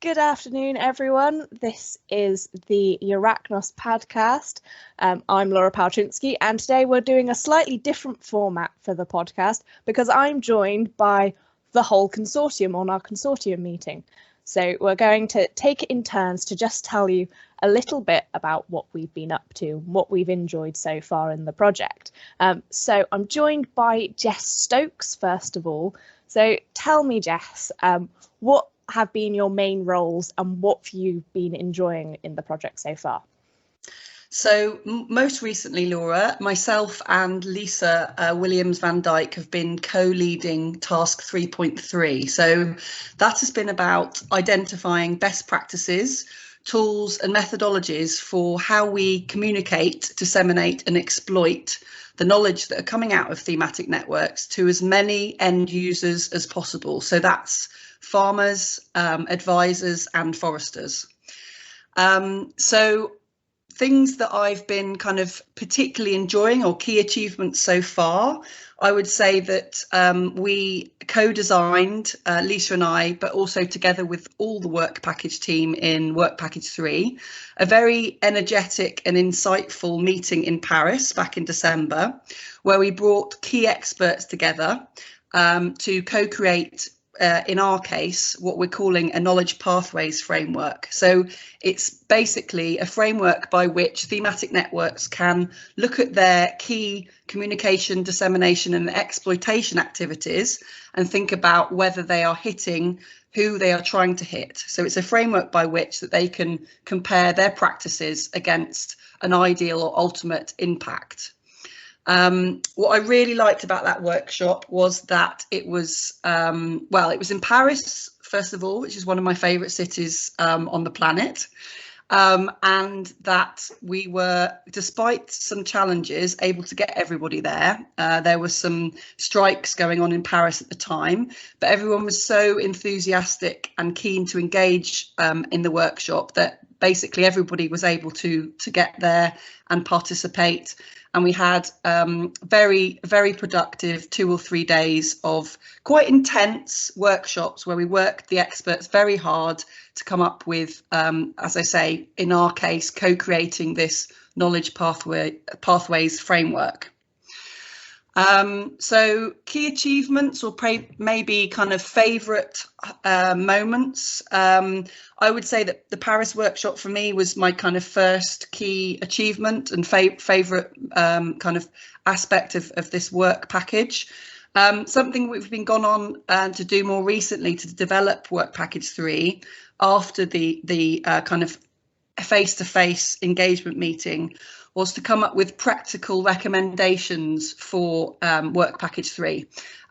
Good afternoon, everyone. This is the Euraknos podcast. I'm Laura Palczynski, and today we're doing a slightly different format for the podcast because I'm joined by the whole consortium on our consortium meeting. So we're going to take it in turns to just tell you a little bit about what we've been up to, what we've enjoyed so far in the project. So I'm joined by Jess Stokes, first of all. So tell me, Jess, what have been your main roles and what have you been enjoying in the project so far? So most recently, Laura, myself and Lisa Williams Van Dyke have been co-leading task 3.3. So that has been about identifying best practices, tools and methodologies for how we communicate, disseminate and exploit the knowledge that are coming out of thematic networks to as many end users as possible. So that's farmers, advisors and foresters. So things that I've been kind of particularly enjoying or key achievements so far, I would say that we co-designed, Lisa and I, but also together with all the work package team in work package 3, a very energetic and insightful meeting in Paris back in December, where we brought key experts together to co-create in our case, what we're calling a knowledge pathways framework. So it's basically a framework by which thematic networks can look at their key communication, dissemination and exploitation activities and think about whether they are hitting who they are trying to hit. So it's a framework by which that they can compare their practices against an ideal or ultimate impact. What I really liked about that workshop was that it was, it was in Paris, first of all, which is one of my favourite cities on the planet, and that we were, despite some challenges, able to get everybody there. There were some strikes going on in Paris at the time, but everyone was so enthusiastic and keen to engage in the workshop that basically everybody was able to get there and participate. And we had very, very productive 2 or 3 days of quite intense workshops where we worked the experts very hard to come up with, as I say, in our case, co-creating this knowledge pathways framework. So key achievements or maybe kind of favourite moments. I would say that the Paris workshop for me was my kind of first key achievement and favourite kind of aspect of this work package. Something we've been gone on to do more recently to develop work package 3 after the kind of face-to-face engagement meeting was to come up with practical recommendations for work package 3,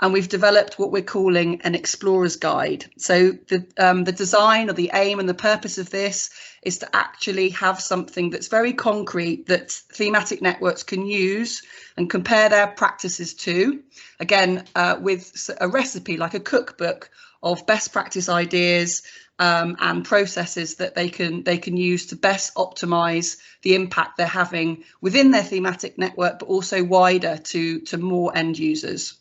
and we've developed what we're calling an explorer's guide. So the design or the aim and the purpose of this is to actually have something that's very concrete that thematic networks can use and compare their practices to, again with a recipe like a cookbook of best practice ideas and processes that they can use to best optimize the impact they're having within their thematic network, but also wider to more end users.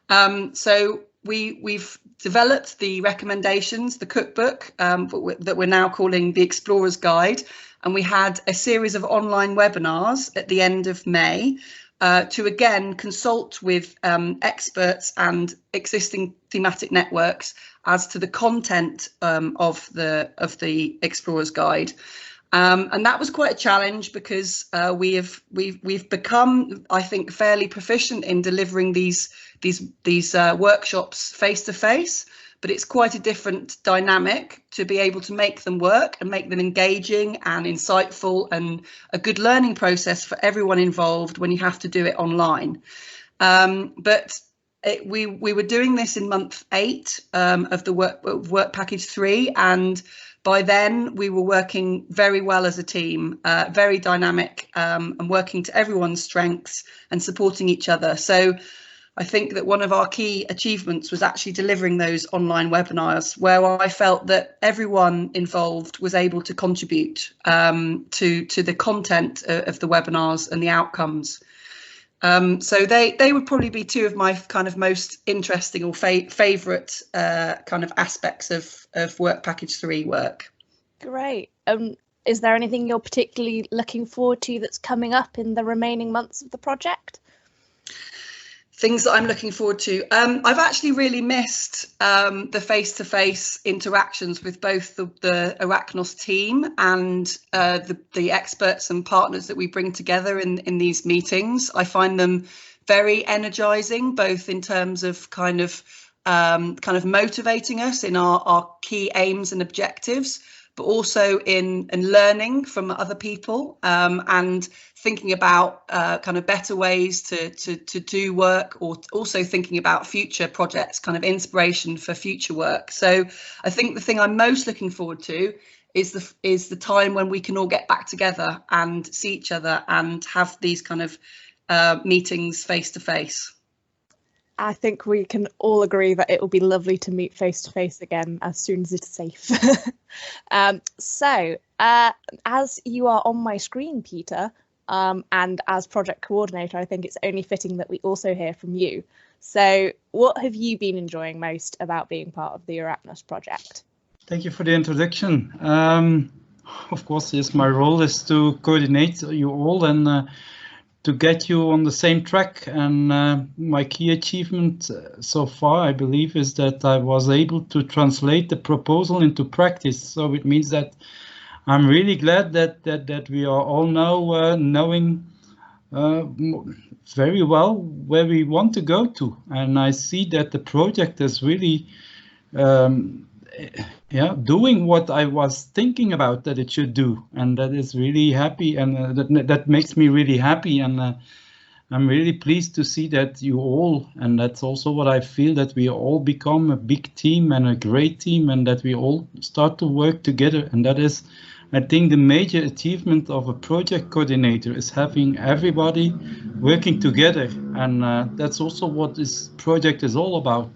So we've developed the recommendations, the cookbook that we're now calling the Explorer's Guide, and we had a series of online webinars at the end of May to again consult with experts and existing thematic networks as to the content of the Explorer's Guide. And that was quite a challenge because we've become, I think, fairly proficient in delivering these workshops face to face, but it's quite a different dynamic to be able to make them work and make them engaging and insightful and a good learning process for everyone involved when you have to do it online. We were doing this in month 8 of the work package 3, and by then we were working very well as a team, very dynamic and working to everyone's strengths and supporting each other. So I think that one of our key achievements was actually delivering those online webinars where I felt that everyone involved was able to contribute to the content of the webinars and the outcomes. So they would probably be two of my kind of most interesting or favourite kind of aspects of Work Package 3 work. Great. Is there anything you're particularly looking forward to that's coming up in the remaining months of the project? Things that I'm looking forward to. I've actually really missed the face-to-face interactions with both the Euraknos team and the experts and partners that we bring together in these meetings. I find them very energizing, both in terms of kind of motivating us in our key aims and objectives, but also in learning from other people and thinking about kind of better ways to do work, or also thinking about future projects, kind of inspiration for future work. So I think the thing I'm most looking forward to is the time when we can all get back together and see each other and have these kind of meetings face to face. I think we can all agree that it will be lovely to meet face to face again as soon as it's safe. So as you are on my screen, Peter, and as project coordinator, I think it's only fitting that we also hear from you. So what have you been enjoying most about being part of the Euraknos project? Thank you for the introduction. Of course, yes, my role is to coordinate you all and to get you on the same track. And my key achievement so far, I believe, is that I was able to translate the proposal into practice. So it means that I'm really glad that we are all now knowing very well where we want to go to. And I see that the project is really doing what I was thinking about that it should do, and that is really happy, and that makes me really happy. And I'm really pleased to see that you all, and that's also what I feel, that we all become a big team and a great team, and that we all start to work together. And that is, I think, the major achievement of a project coordinator, is having everybody working together. And that's also what this project is all about.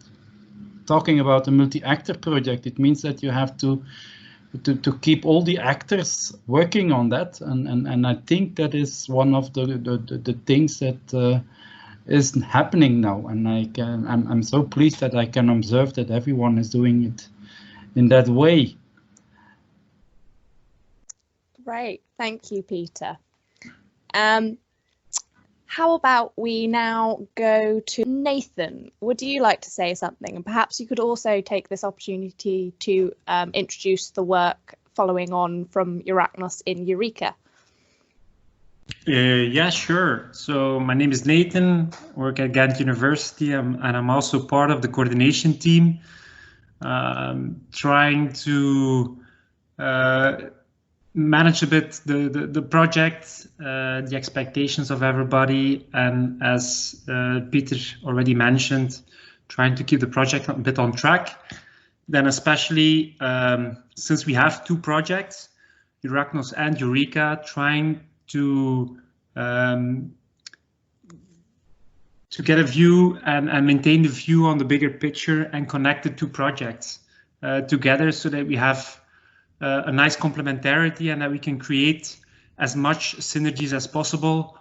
Talking about a multi-actor project, it means that you have to keep all the actors working on that, and I think that is one of the things that is happening now, and I'm so pleased that I can observe that everyone is doing it in that way. Great, thank you, Peter. How about we now go to Nathan? Would you like to say something? And perhaps you could also take this opportunity to introduce the work following on from Euraknos in Eureka. Yeah, sure. So my name is Nathan, work at Ghent University, and I'm also part of the coordination team, trying to manage a bit the project, the expectations of everybody, and as Peter already mentioned, trying to keep the project a bit on track. Then especially since we have two projects, Euraknos and Eureka, trying to get a view and maintain the view on the bigger picture and connect the two projects together, so that we have a nice complementarity and that we can create as much synergies as possible.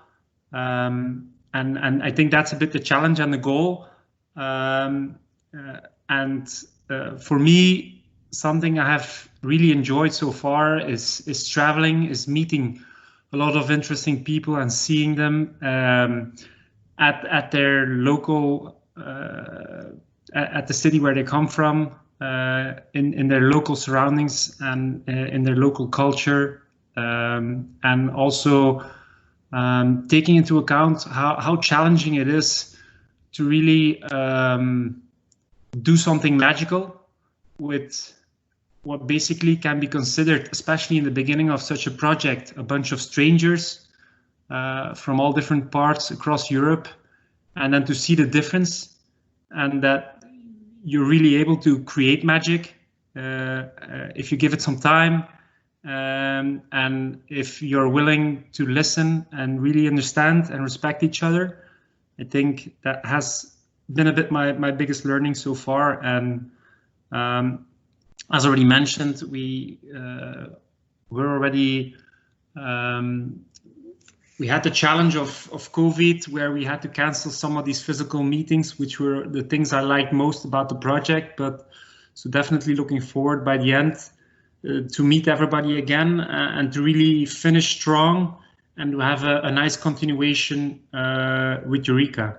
And I think that's a bit the challenge and the goal. For me, something I have really enjoyed so far is traveling, is meeting a lot of interesting people and seeing them at their local, at the city where they come from, in their local surroundings and in their local culture, and also taking into account how challenging it is to really do something magical with what basically can be considered, especially in the beginning of such a project, a bunch of strangers from all different parts across Europe, and then to see the difference, and that you're really able to create magic if you give it some time, and if you're willing to listen and really understand and respect each other. I think that has been a bit my biggest learning so far. And as already mentioned, we're already we had the challenge of COVID, where we had to cancel some of these physical meetings, which were the things I liked most about the project. But so definitely looking forward by the end to meet everybody again and to really finish strong and to have a nice continuation with Eureka.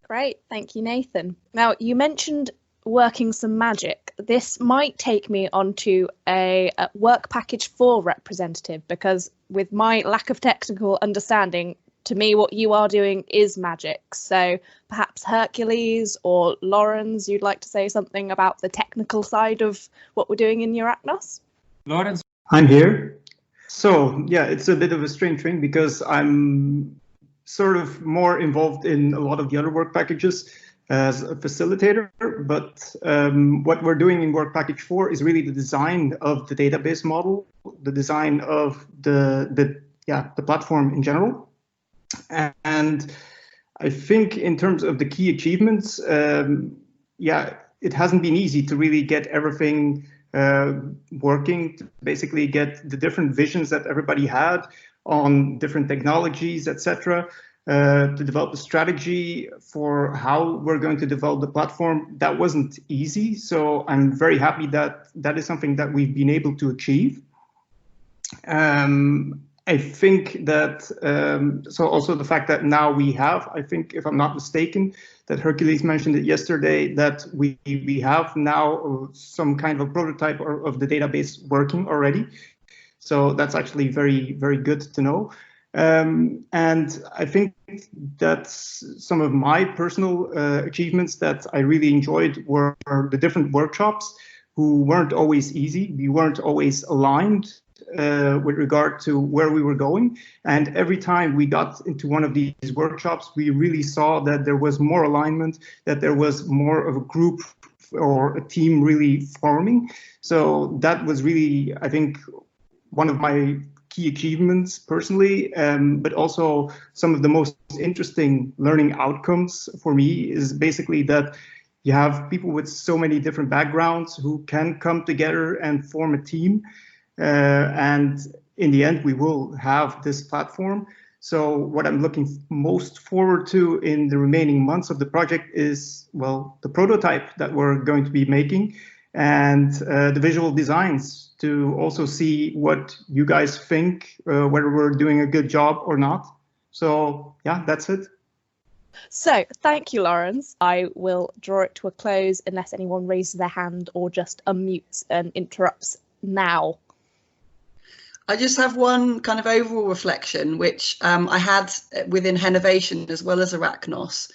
Great, thank you, Nathan. Now, you mentioned working some magic. This might take me onto a work package 4 representative, because with my lack of technical understanding, to me what you are doing is magic. So perhaps Hercules or Lawrence, you'd like to say something about the technical side of what we're doing in Euraknos? Lawrence? I'm here. So yeah, it's a bit of a strange thing because I'm sort of more involved in a lot of the other work packages as a facilitator, but what we're doing in work package 4 is really the design of the database model, the design of the platform in general. And I think in terms of the key achievements, it hasn't been easy to really get everything working, to basically get the different visions that everybody had on different technologies, etc., to develop a strategy for how we're going to develop the platform. That wasn't easy. So I'm very happy that that is something that we've been able to achieve. I think that, so also the fact that now we have, I think, if I'm not mistaken, that Hercules mentioned it yesterday, that we have now some kind of a prototype of the database working already. So that's actually very, very good to know. And I think that's some of my personal achievements that I really enjoyed were the different workshops, who weren't always easy. We weren't always aligned with regard to where we were going. And every time we got into one of these workshops, we really saw that there was more alignment, that there was more of a group or a team really forming. So that was really, I think, one of my key achievements personally, but also some of the most interesting learning outcomes for me is basically that you have people with so many different backgrounds who can come together and form a team. And in the end, we will have this platform. So what I'm looking most forward to in the remaining months of the project is, well, the prototype that we're going to be making and the visual designs to also see what you guys think, whether we're doing a good job or not. So yeah, that's it. So thank you, Lawrence. I will draw it to a close unless anyone raises their hand or just unmutes and interrupts now. I just have one kind of overall reflection, which I had within Henovation as well as Euraknos,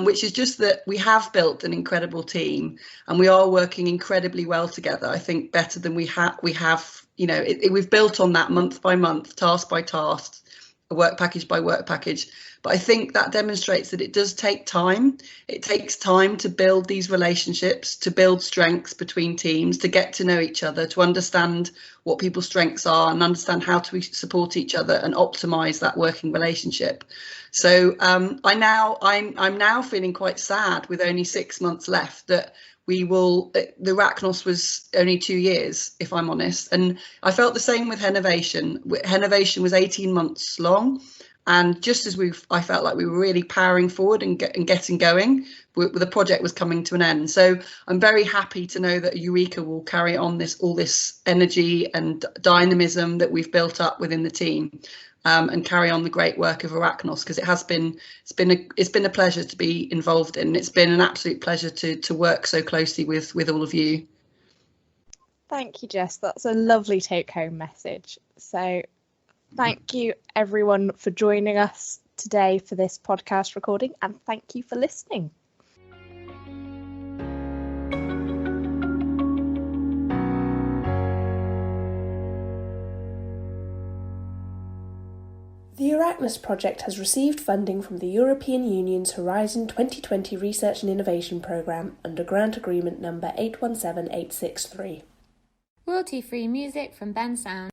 which is just that we have built an incredible team and we are working incredibly well together. I think better than we have, you know, we've built on that month by month, task by task, work package by work package. But I think that demonstrates that it does take time. It takes time to build these relationships, to build strengths between teams, to get to know each other, to understand what people's strengths are and understand how to support each other and optimize that working relationship. So I'm now feeling quite sad with only 6 months left that the Euraknos was only 2 years, if I'm honest. And I felt the same with Henovation. Henovation was 18 months long. And just as I felt like we were really powering forward and getting going, the project was coming to an end. So I'm very happy to know that Eureka will carry on all this energy and dynamism that we've built up within the team, and carry on the great work of Euraknos, because it's been a pleasure to be involved in. It's been an absolute pleasure to work so closely with all of you. Thank you, Jess. That's a lovely take-home message. So thank you, everyone, for joining us today for this podcast recording, and thank you for listening. The Euraknos project has received funding from the European Union's Horizon 2020 Research and Innovation Programme under grant agreement number 817863. Royalty-free music from Ben Sound.